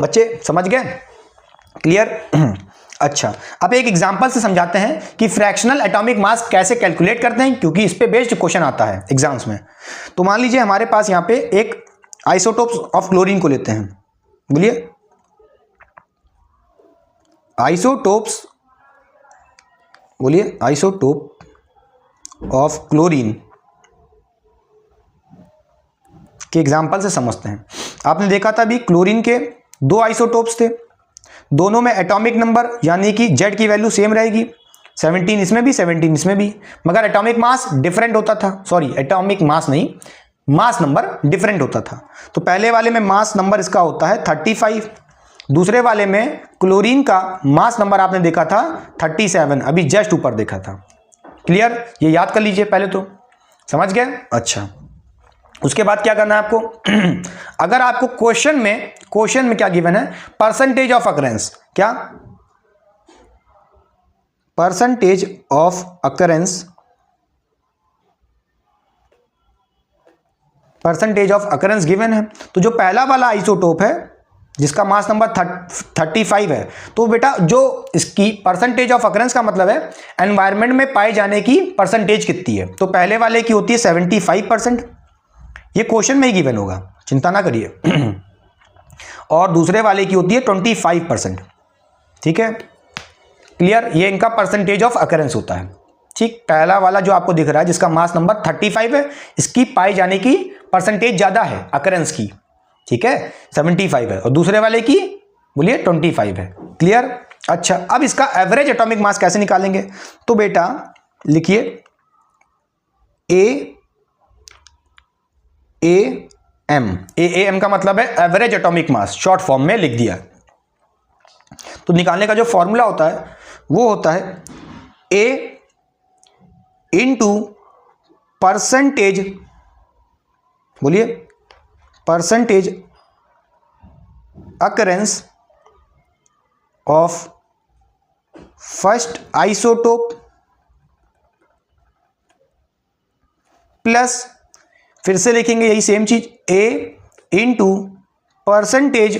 बच्चे समझ गए? क्लियर। अच्छा, अब एक एग्जांपल से समझाते हैं कि फ्रैक्शनल एटॉमिक मास कैसे कैलकुलेट करते हैं, क्योंकि इस पे बेस्ड क्वेश्चन आता है एग्जाम्स में। तो मान लीजिए हमारे पास यहाँ पे एक आइसोटोप्स ऑफ क्लोरीन को लेते हैं। बोलिए, आइसोटोप्स, बोलिए आइसोटोप ऑफ क्लोरीन के एग्जाम्पल से समझते हैं। आपने देखा था अभी क्लोरीन के दो आइसोटोप्स थे, दोनों में एटॉमिक नंबर यानी कि Z की वैल्यू सेम रहेगी, 17 इसमें भी 17 इसमें भी, मगर एटॉमिक मास डिफरेंट होता था। सॉरी, एटॉमिक मास नहीं, मास नंबर डिफरेंट होता था। तो पहले वाले में मास नंबर इसका होता है 35, दूसरे वाले में क्लोरीन का मास नंबर आपने देखा था 37, अभी जस्ट ऊपर देखा था। क्लियर, ये याद कर लीजिए पहले तो, समझ गए? अच्छा, उसके बाद क्या करना है आपको? अगर आपको क्वेश्चन में क्या गिवन है? Percentage of occurrence. क्या? Percentage of occurrence, percentage of occurrence given है। तो जो पहला वाला आइसोटोप है जिसका मास नंबर 35 है, तो बेटा जो इसकी परसेंटेज ऑफ अकरेंस का मतलब है एनवायरनमेंट में पाए जाने की परसेंटेज कितनी है। तो पहले वाले की होती है 75%, ये क्वेश्चन में ही गिवन होगा, चिंता ना करिए। और दूसरे वाले की होती है 25%। ठीक है, क्लियर, ये इनका परसेंटेज ऑफ अकरेंस होता है। ठीक, पहला वाला जो आपको दिख रहा है जिसका मास नंबर 35 है, इसकी पाई जाने की परसेंटेज ज्यादा है अकरेंस की। ठीक है, 75 है, और दूसरे वाले की बोलिए 25 है। क्लियर। अच्छा, अब इसका एवरेज एटॉमिक मास कैसे निकालेंगे? तो बेटा लिखिए AAM का मतलब है average atomic mass, short form में लिख दिया। तो निकालने का जो फॉर्मूला होता है वो होता है A इंटू परसेंटेज, बोलिए percentage occurrence of first isotope plus, फिर से लिखेंगे यही सेम चीज, A into percentage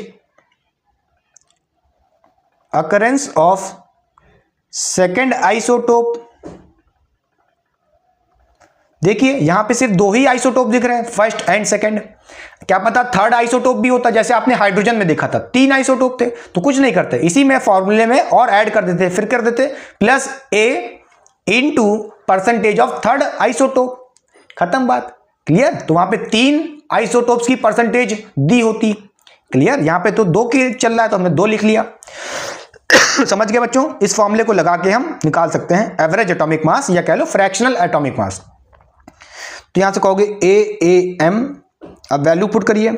occurrence of second isotope. देखिए यहां पे सिर्फ दो ही आइसोटोप दिख रहे हैं, फर्स्ट एंड सेकंड। क्या पता थर्ड आइसोटोप भी होता, जैसे आपने हाइड्रोजन में देखा था 3 आइसोटोप थे। तो कुछ नहीं करते, इसी में फॉर्मूले में और ऐड कर देते, फिर कर देते plus A into percentage of third isotope, खत्म बात। क्लियर। तो वहां पे 3 आइसोटोप्स की परसेंटेज दी होती। क्लियर। यहां पे तो 2 की चल रहा है तो हमने 2 लिख लिया। समझ गए बच्चों? इस फॉर्मूले को लगा के हम निकाल सकते हैं एवरेज एटॉमिक मास या कह लो फ्रैक्शनल एटॉमिक मास। तो यहां से कहोगे AAM, अब वैल्यू पुट करिए।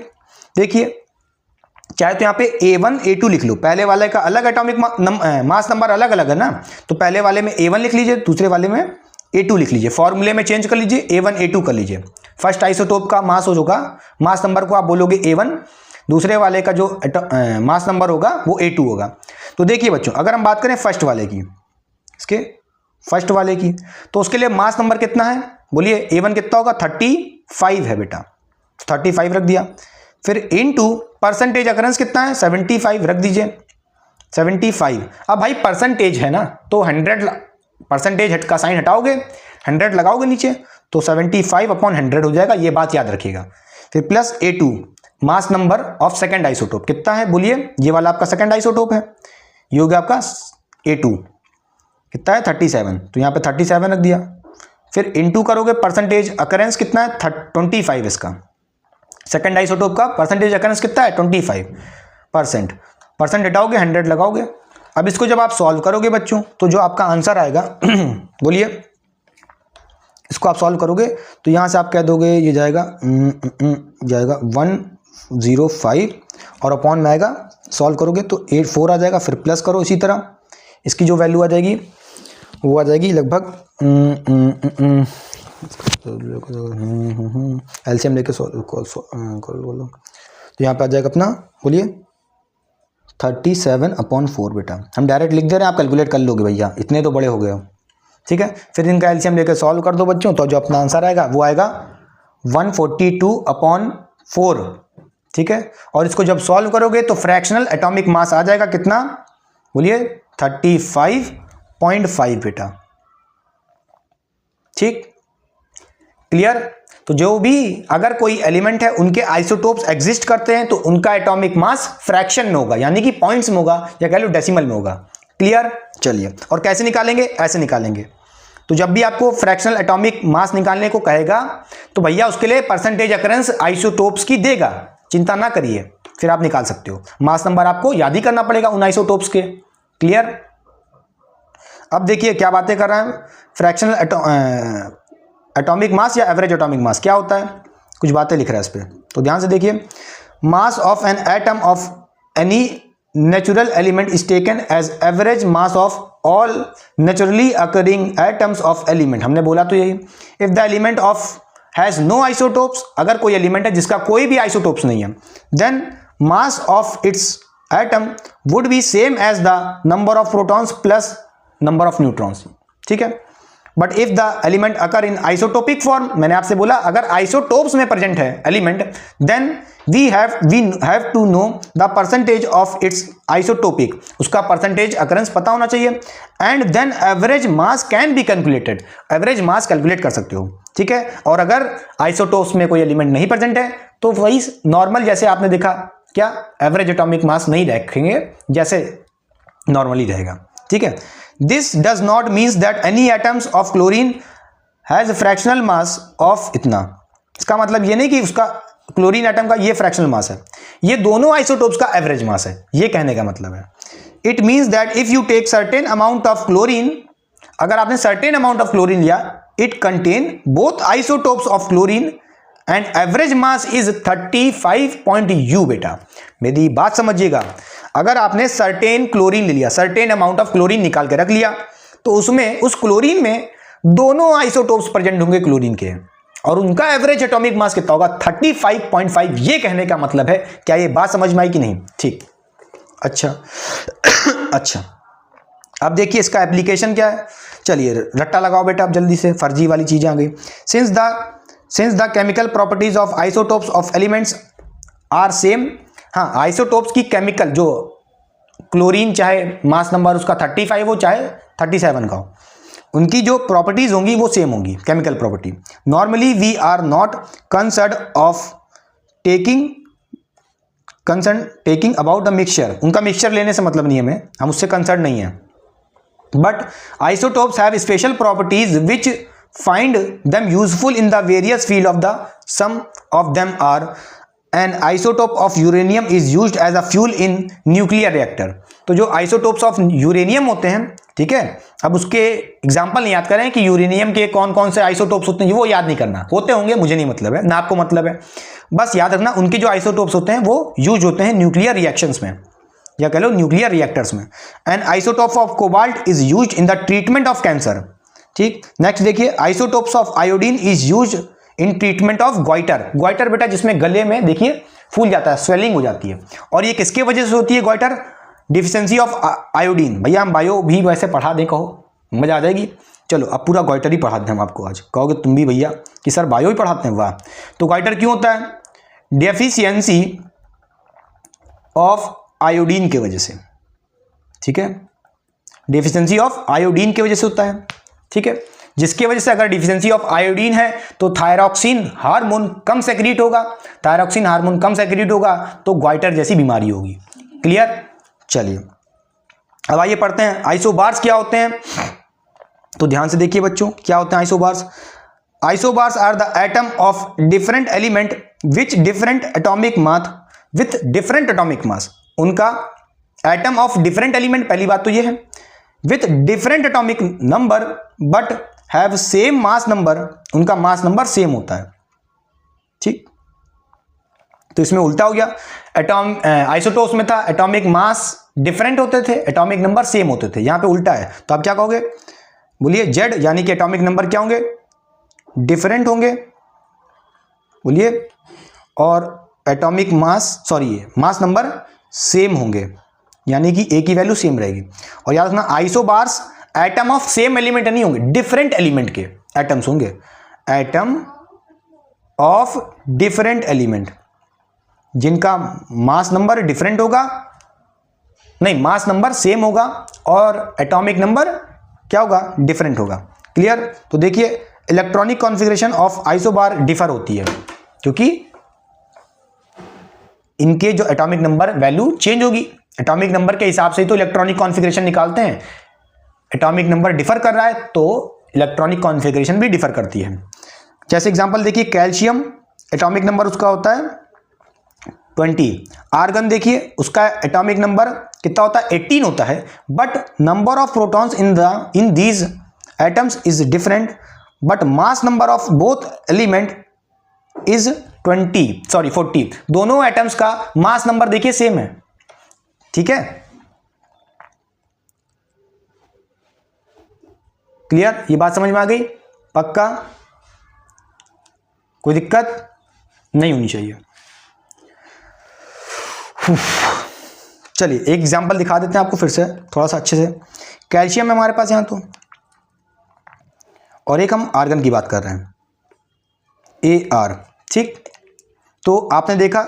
देखिए चाहे तो यहां पे A1 A2 लिख लो, पहले वाले का अलग एटॉमिक मास नंबर अलग अलग है ना, तो पहले वाले में A1 लिख लीजिए, दूसरे वाले में A2 लिख लीजिए, फॉर्मूले में चेंज कर लीजिए, A1 A2 कर लीजिए। फर्स्ट आइसोटोप का मास होगा, मास नंबर को आप बोलोगे A1, दूसरे वाले का जो मास नंबर होगा वो A2 होगा। तो देखिए बच्चों, अगर हम बात करें फर्स्ट वाले की, इसके फर्स्ट वाले की, तो उसके लिए मास नंबर कितना है? बोलिए A1 कितना होगा? 35 है बेटा, 35 रख दिया। फिर इनटू परसेंटेज अकरेंस कितना है? 75 रख दीजिए, 75। अब भाई परसेंटेज है ना, तो 100 परसेंटेज का साइन हटाओगे, 100 लगाओगे नीचे, तो 75/100 हो जाएगा, ये बात याद रखिएगा। फिर plus A2 mass number of second isotope कितना है? बोलिए, ये वाला आपका सेकंड आइसोटोप है, ये हो गया आपका A2, कितना है? 37, तो यहाँ पे 37 रख दिया। फिर इनटू करोगे परसेंटेज अकरेंस कितना है? 25 इसका, सेकंड आइसोटोप का परसेंटेज अकरेंस कितना है? 25%। परसेंट हटाओगे, 100 लगाओगे। अब इसको जब आप सॉल्व करोगे बच्चों, तो जो आपका आंसर आएगा बोलिए, इसको आप सॉल्व करोगे तो यहां से आप कह दोगे ये जाएगा 105 और अपॉन में आएगा, सॉल्व करोगे तो 4 आ जाएगा। फिर प्लस करो इसी तरह, इसकी जो वैल्यू आ जाएगी वो आ जाएगी लगभग एलसीएम लेके बोलो तो यहाँ पे आ जाएगा अपना, बोलिए 37/4 बेटा। हम डायरेक्ट लिख दे रहे हैं, आप कैलकुलेट कर लोगे भैया, इतने तो बड़े हो गए हो, ठीक है। फिर इनका एलसीएम लेकर सॉल्व कर दो बच्चों, तो जो अपना आंसर आएगा वो आएगा 142/4, ठीक है। और इसको जब सॉल्व करोगे तो फ्रैक्शनल एटॉमिक मास आ जाएगा कितना, बोलिए 35.5 बेटा, ठीक, क्लियर। तो जो भी अगर कोई एलिमेंट है उनके आइसोटोप्स एग्जिस्ट करते हैं तो उनका एटॉमिक मास फ्रैक्शन में होगा, यानी कि पॉइंट्स में होगा या कह लो डेसिमल में होगा, क्लियर। चलिए, और कैसे निकालेंगे, ऐसे निकालेंगे। तो जब भी आपको फ्रैक्शनल एटॉमिक मास निकालने को कहेगा तो भैया उसके लिए परसेंटेज अकरेंस आइसोटोप्स की देगा, चिंता ना करिए, फिर आप निकाल सकते हो। मास नंबर आपको याद ही करना पड़ेगा उन आइसोटोप्स के, क्लियर। अब देखिए क्या बातें कर रहे हैं, फ्रैक्शनल एटॉमिक मास या एवरेज एटॉमिक मास क्या होता है, कुछ बातें लिख रहा है इस पर, तो ध्यान से देखिए। Mass of an atom of any natural element is taken as average mass of all naturally occurring atoms of element, हमने बोला तो यही। If the element of has no isotopes, अगर कोई एलिमेंट है जिसका कोई भी आइसोटोप्स नहीं है, then mass of its atom would be same as the number of protons plus number of neutrons, ठीक है। But if the element occur in isotopic form, मैंने आपसे बोला अगर आइसोटोप्स में प्रेजेंट है element, then we have to know the percentage of its isotopic, उसका percentage occurrence पता होना चाहिए। And then average mass can be calculated, average mass calculate कर सकते हो, ठीक है। और अगर आइसोटोप्स में कोई एलिमेंट नहीं प्रेजेंट है तो वही नॉर्मल, जैसे आपने देखा क्या, एवरेज एटॉमिक मास नहीं रखेंगे, जैसे नॉर्मली रहेगा, ठीक है। This does not means that any atoms of chlorine has a fractional mass of इतना, इसका मतलब ये नहीं कि उसका क्लोरीन एटम का ये फ्रैक्शनल मास है, ये दोनों आइसोटोप्स का एवरेज मास है, ये कहने का मतलब है। It means that if you take certain amount of chlorine, अगर आपने सर्टेन अमाउंट ऑफ क्लोरीन लिया, it contain both isotopes of chlorine and average mass is 35.u बेटा, मेरी बात समझिएगा। अगर आपने सर्टेन क्लोरीन ले लिया, सर्टेन अमाउंट ऑफ क्लोरीन निकाल के रख लिया, तो उसमें उस क्लोरीन में दोनों आइसोटोप्स प्रेजेंट होंगे क्लोरीन के, और उनका एवरेज एटॉमिक मास कितना होगा, 35.5। ये कहने का मतलब है, क्या ये बात समझ में आई कि नहीं, ठीक, अच्छा अच्छा। अब देखिए इसका एप्लीकेशन क्या है, चलिए रट्टा लगाओ बेटा, अब जल्दी से, फर्जी वाली चीजें आ गई। Since the chemical properties of isotopes of elements are same, हाँ, आइसोटोप्स की केमिकल, जो क्लोरीन चाहे मास नंबर उसका 35 हो चाहे 37 का हो, उनकी जो प्रॉपर्टीज होंगी वो सेम होंगी, chemical property. Normally we are not concern of taking about the mixture, उनका मिक्सचर लेने से मतलब नहीं है हमें, हम उससे कंसर्न नहीं है। But isotopes have special properties which find them useful in the various field of the some of them are an isotope of uranium is used as a fuel in nuclear reactor। तो जो isotopes of uranium होते हैं, ठीक है, अब उसके example नहीं याद करें कि यूरेनियम के कौन कौन से आइसोटोप्स होते हैं, वो याद नहीं करना, होते होंगे, मुझे नहीं मतलब है ना, आपको मतलब है, बस याद रखना उनके जो आइसोटोप्स होते हैं वो यूज होते हैं न्यूक्लियर रिएक्शंस में, या कह लो न्यूक्लियर रिएक्टर्स में। N isotope of cobalt is used in the treatment of cancer, ठीक। नेक्स्ट देखिए, isotopes of iodine is used in treatment of goitre, goitre बेटा जिसमें गले में देखिए फूल जाता है, स्वेलिंग हो जाती है, और ये किसके वजह से होती है ग्वाइटर, डिफिशियंसी ऑफ आयोडीन। भैया हम बायो भी वैसे पढ़ा दें, कहो मजा आ जाएगी। चलो अब पूरा ग्वाइटर ही पढ़ा दें हम आपको आज, कहोगे तुम भी भैया कि सर बायो ही पढ़ाते हैं, वाह। तो ग्वाइटर क्यों होता है, डेफिशिएंसी ऑफ आयोडीन की वजह से, ठीक है, डेफिशिएंसी ऑफ आयोडीन की वजह से होता है, ठीक है, जिसकी वजह से अगर डिफिशिएंसी ऑफ आयोडीन है तो थायरॉक्सिन हार्मोन कम सेक्रीट होगा, थायरॉक्सिन हार्मोन कम सेक्रीट होगा तो ग्वाइटर जैसी बीमारी होगी, क्लियर। चलिए अब आइए पढ़ते हैं आइसोबार्स क्या होते हैं। तो ध्यान से देखिए बच्चों, क्या होते हैं isobars. Isobars are the atom of different element which different atomic mass with different atomic mass, उनका एटम ऑफ डिफरेंट एलिमेंट, पहली बात तो ये है, with different atomic number but have same mass number, उनका मास नंबर सेम होता है, ठीक। तो इसमें उल्टा हो गया, आइसोटोप्स में था एटॉमिक मास डिफरेंट होते थे, एटॉमिक नंबर सेम होते थे। यहां पे उल्टा है, तो आप क्या कहोगे, बोलिए जेड यानी कि एटॉमिक नंबर क्या होंगे, डिफरेंट होंगे, बोलिए, और एटॉमिक मास नंबर सेम होंगे, यानी कि ए की वैल्यू सेम रहेगी। और याद रखना isobars atom of same element नहीं होंगे, डिफरेंट एलिमेंट के एटम्स होंगे, एटम ऑफ डिफरेंट एलिमेंट, जिनका मास नंबर डिफरेंट होगा, नहीं मास नंबर सेम होगा और एटॉमिक नंबर क्या होगा, डिफरेंट होगा। क्लियर। तो देखिए electronic configuration of isobar differ होती है, क्योंकि इनके जो एटॉमिक नंबर वैल्यू चेंज होगी, एटॉमिक नंबर के हिसाब से ही तो इलेक्ट्रॉनिक कॉन्फ़िगरेशन निकालते हैं। एटॉमिक नंबर डिफर कर रहा है तो इलेक्ट्रॉनिक कॉन्फ़िगरेशन भी डिफर करती है। जैसे एग्जांपल देखिए, कैल्शियम एटॉमिक नंबर उसका होता है 20, आर्गन देखिए उसका एटॉमिक नंबर कितना होता है, 18 होता है, but number of protons in these atoms is different, but mass number of both element is 40। दोनों एटम्स का मास नंबर देखिए सेम है, ठीक है। क्लियर, ये बात समझ में आ गई, पक्का, कोई दिक्कत नहीं होनी चाहिए। चलिए एक एग्जांपल दिखा देते हैं आपको फिर से थोड़ा सा अच्छे से। कैल्शियम है हमारे पास यहां तो, और एक हम आर्गन की बात कर रहे हैं, AR, ठीक। तो आपने देखा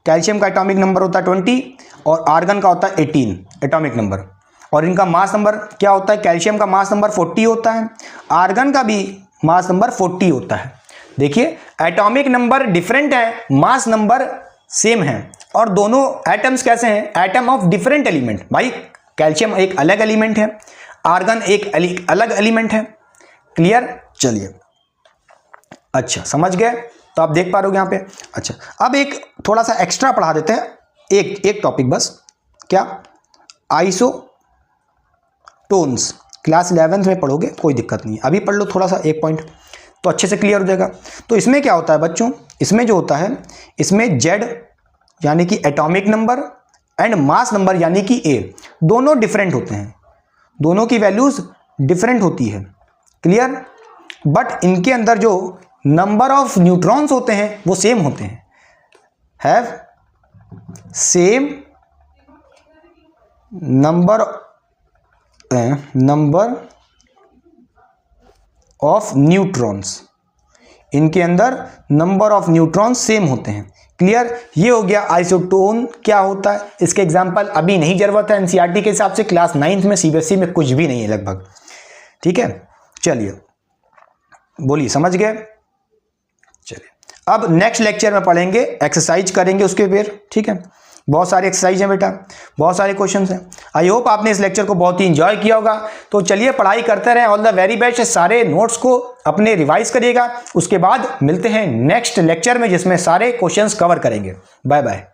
कैल्शियम का एटॉमिक नंबर होता है 20 और आर्गन का होता है 18 एटॉमिक नंबर, और इनका मास नंबर क्या होता है, कैल्शियम का मास नंबर 40 होता है, आर्गन का भी मास नंबर 40 होता है। देखिए एटॉमिक नंबर डिफरेंट है, मास नंबर सेम है, और दोनों एटम्स कैसे हैं, एटम ऑफ डिफरेंट एलिमेंट। भाई कैल्शियम एक अलग एलिमेंट है, आर्गन एक अलग एलिमेंट है। क्लियर। चलिए अच्छा समझ गए, तो आप देख पा रहे हो यहाँ पे। अच्छा अब एक थोड़ा सा एक्स्ट्रा पढ़ा देते हैं, एक टॉपिक बस, क्या, आइसोटोन्स। क्लास 11th में पढ़ोगे, कोई दिक्कत नहीं, अभी पढ़ लो थोड़ा सा एक पॉइंट तो अच्छे से क्लियर हो जाएगा। तो इसमें क्या होता है बच्चों, इसमें जो होता है, इसमें जेड यानी कि atomic number and mass number यानी कि ए दोनों डिफरेंट होते हैं, दोनों की वैल्यूज डिफरेंट होती है। क्लियर। बट इनके अंदर जो नंबर ऑफ न्यूट्रॉन्स होते हैं वो सेम होते हैं, have same number of neutrons, इनके अंदर नंबर ऑफ न्यूट्रॉन्स सेम होते हैं। क्लियर। ये हो गया आइसोटोन क्या होता है। इसके एग्जाम्पल अभी नहीं जरूरत है, एनसीईआरटी के हिसाब से क्लास 9th में, सीबीएसई में कुछ भी नहीं है लगभग, ठीक है। चलिए बोलिए समझ गए। चलिए अब नेक्स्ट लेक्चर में पढ़ेंगे, एक्सरसाइज करेंगे उसके फिर, ठीक है। बहुत सारे एक्सरसाइज हैं बेटा, बहुत सारे क्वेश्चंस हैं। आई होप आपने इस लेक्चर को बहुत ही एंजॉय किया होगा। तो चलिए पढ़ाई करते रहें, ऑल द वेरी बेस्ट। सारे नोट्स को अपने रिवाइज करिएगा, उसके बाद मिलते हैं नेक्स्ट लेक्चर में जिसमें सारे क्वेश्चंस कवर करेंगे। Bye bye.